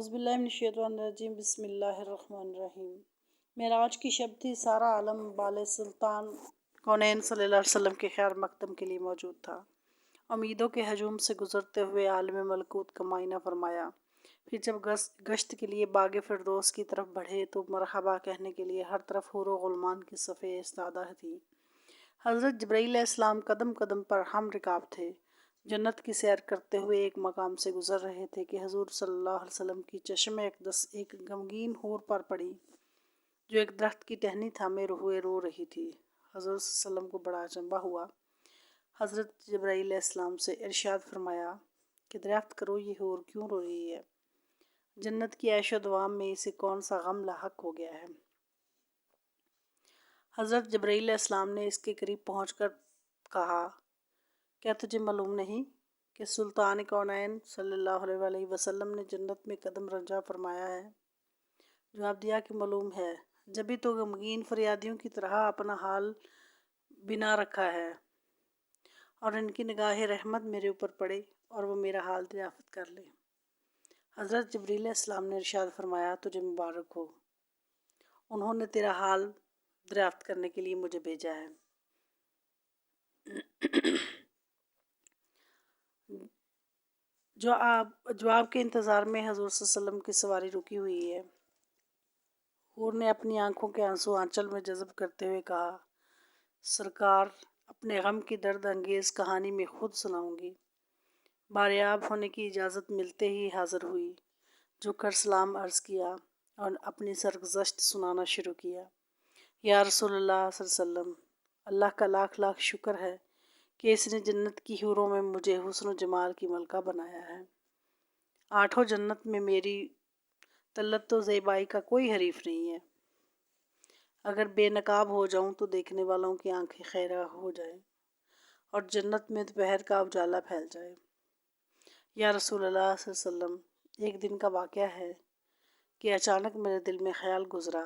باللہ من الشیطان الرجیم، بسم اللہ الرحمن الرحیم۔ معراج کی شب تھی، سارا عالم بال سلطان کونین صلی اللہ علیہ وسلم کے خیر مقدم کے لیے موجود تھا۔ امیدوں کے ہجوم سے گزرتے ہوئے عالم ملکوت کا معائنہ فرمایا، پھر جب گشت کے لیے باغ فردوس کی طرف بڑھے تو مرحبا کہنے کے لیے ہر طرف حور و غلمان کی صفیں استادہ تھی۔ حضرت جبرائیل علیہ السلام قدم قدم پر ہم رکاب تھے، جنت کی سیر کرتے ہوئے ایک مقام سے گزر رہے تھے کہ حضور صلی اللہ علیہ وسلم کی چشم اقدس ایک غمگین حور پر پڑی، جو ایک درخت کی ٹہنی تھامے ہوئے رو رہی تھی۔ حضور صلی اللہ علیہ وسلم کو بڑا اچنبھا ہوا۔ حضرت جبرائیل علیہ السلام سے ارشاد فرمایا کہ دریافت کرو یہ حور کیوں رو رہی ہے؟ جنت کی عیش و دوام میں اسے کون سا غم لاحق ہو گیا ہے؟ حضرت جبرائیل علیہ السلام نے اس کے قریب پہنچ کر کہا، کیا تجھے معلوم نہیں کہ سلطان کونین صلی اللہ علیہ وسلم نے جنت میں قدم رنجہ فرمایا ہے؟ جواب دیا کہ معلوم ہے، جبھی تو غمگین فریادیوں کی طرح اپنا حال بنا رکھا ہے اور ان کی نگاہ رحمت میرے اوپر پڑے اور وہ میرا حال دریافت کر لے۔ حضرت جبرائیل علیہ السلام نے ارشاد فرمایا، تجھے مبارک ہو، انہوں نے تیرا حال دریافت کرنے کے لیے مجھے بھیجا ہے۔ جواب کے انتظار میں حضور صلی اللہ علیہ وسلم کی سواری رکی ہوئی ہے۔ حور نے اپنی آنکھوں کے آنسو آنچل میں جذب کرتے ہوئے کہا، سرکار، اپنے غم کی درد انگیز کہانی میں خود سناؤں گی۔ باریاب ہونے کی اجازت ملتے ہی حاضر ہوئی، جھک کر سلام عرض کیا اور اپنی سرگزشت سنانا شروع کیا۔ یا رسول اللہ صلی اللہ علیہ وسلم، اللہ کا لاکھ لاکھ شکر ہے کہ اس نے جنت کی حوروں میں مجھے حسن و جمال کی ملکہ بنایا ہے۔ آٹھوں جنت میں میری طلت و زیبائی کا کوئی حریف نہیں ہے۔ اگر بے نقاب ہو جاؤں تو دیکھنے والوں کی آنکھیں خیرہ ہو جائیں اور جنت میں دوپہر کا اجالا پھیل جائے۔ یا رسول اللہ صلی اللہ علیہ وسلم، ایک دن کا واقعہ ہے کہ اچانک میرے دل میں خیال گزرا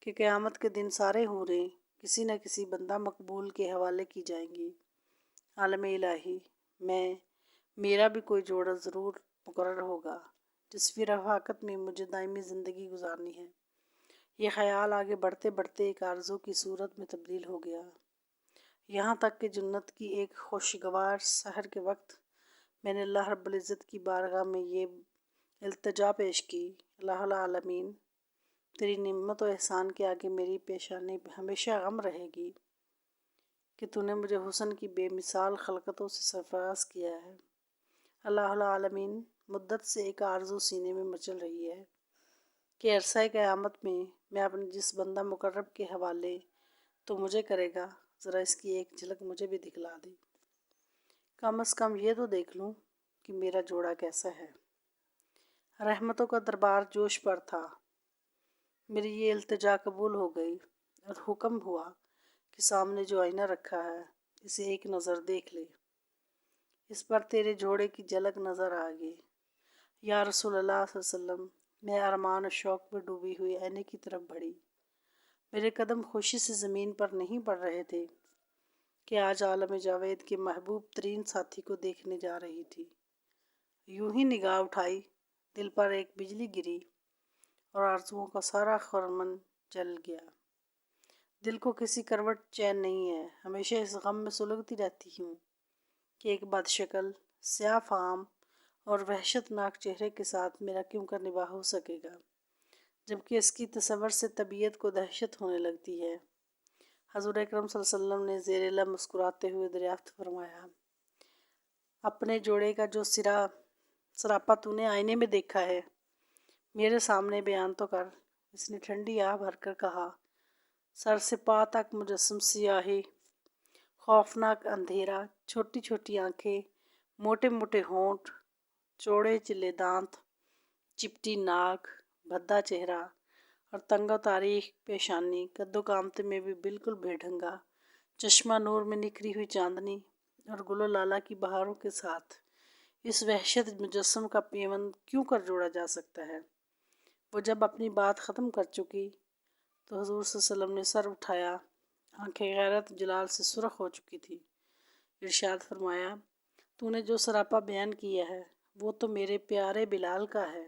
کہ قیامت کے دن سارے حوریں کسی نہ کسی بندہ مقبول کے حوالے کی جائیں گی۔ عالم الہی، میرا بھی کوئی جوڑا ضرور مقرر ہوگا جس کی رفاقت میں مجھے دائمی زندگی گزارنی ہے۔ یہ خیال آگے بڑھتے بڑھتے ایک آرزو کی صورت میں تبدیل ہو گیا، یہاں تک کہ جنت کی ایک خوشگوار سحر کے وقت میں نے اللہ رب العزت کی بارگاہ میں یہ التجا پیش کی، الہ العالمین، تیری نعمت و احسان کے آگے میری پیشانی ہمیشہ غم رہے گی کہ تو نے مجھے حسن کی بے مثال خلقتوں سے سرفراز کیا ہے۔ الہ العالمین، مدت سے ایک آرزو سینے میں مچل رہی ہے کہ عرصہ قیامت میں اپنے جس بندہ مقرب کے حوالے تو مجھے کرے گا، ذرا اس کی ایک جھلک مجھے بھی دکھلا دے، کم از کم یہ تو دیکھ لوں کہ میرا جوڑا کیسا ہے۔ رحمتوں کا دربار جوش پر تھا۔ میری یہ التجا قبول ہو گئی اور حکم ہوا کہ سامنے جو آئینہ رکھا ہے اسے ایک نظر دیکھ لے، اس پر تیرے جوڑے کی جھلک نظر آ گئی۔ یا رسول اللہ صلی اللہ علیہ وسلم، میں ارمان و شوق میں ڈوبی ہوئی آئینے کی طرف بڑھی۔ میرے قدم خوشی سے زمین پر نہیں پڑ رہے تھے کہ آج عالم جاوید کے محبوب ترین ساتھی کو دیکھنے جا رہی تھی۔ یوں ہی نگاہ اٹھائی، دل پر ایک بجلی گری اور آرزوؤں کا سارا خرمن جل گیا۔ دل کو کسی کروٹ چین نہیں ہے، ہمیشہ اس غم میں سلگتی رہتی ہوں کہ ایک بدشکل، سیاہ فام اور وحشت ناک چہرے کے ساتھ میرا کیوں کر نباہ ہو سکے گا، جبکہ اس کی تصور سے طبیعت کو دہشت ہونے لگتی ہے۔ حضور اکرم صلی اللہ علیہ وسلم نے زیر لب مسکراتے ہوئے دریافت فرمایا، اپنے جوڑے کا جو سراپا تو نے آئینے میں دیکھا ہے میرے سامنے بیان تو کر۔ اس نے ٹھنڈی آہ بھر کر کہا، سر سے پا تک مجسم سیاہی، خوفناک اندھیرا، چھوٹی چھوٹی آنکھیں، موٹے موٹے ہونٹ، چوڑے چلے دانت، چپٹی ناک، بھدا چہرہ اور تنگ و تاریخ پیشانی، قد و قامت میں بھی بالکل بے ڈھنگا، چشمہ نور میں نکھری ہوئی چاندنی اور گل و لالہ کی بہاروں کے ساتھ اس وحشت مجسم کا پیوند کیوں کر جوڑا جا سکتا ہے؟ وہ جب اپنی بات ختم کر چکی تو حضور صلی اللہ علیہ وسلم نے سر اٹھایا، آنکھیں غیرت جلال سے سرخ ہو چکی تھی۔ ارشاد فرمایا، تو نے جو سراپا بیان کیا ہے وہ تو میرے پیارے بلال کا ہے،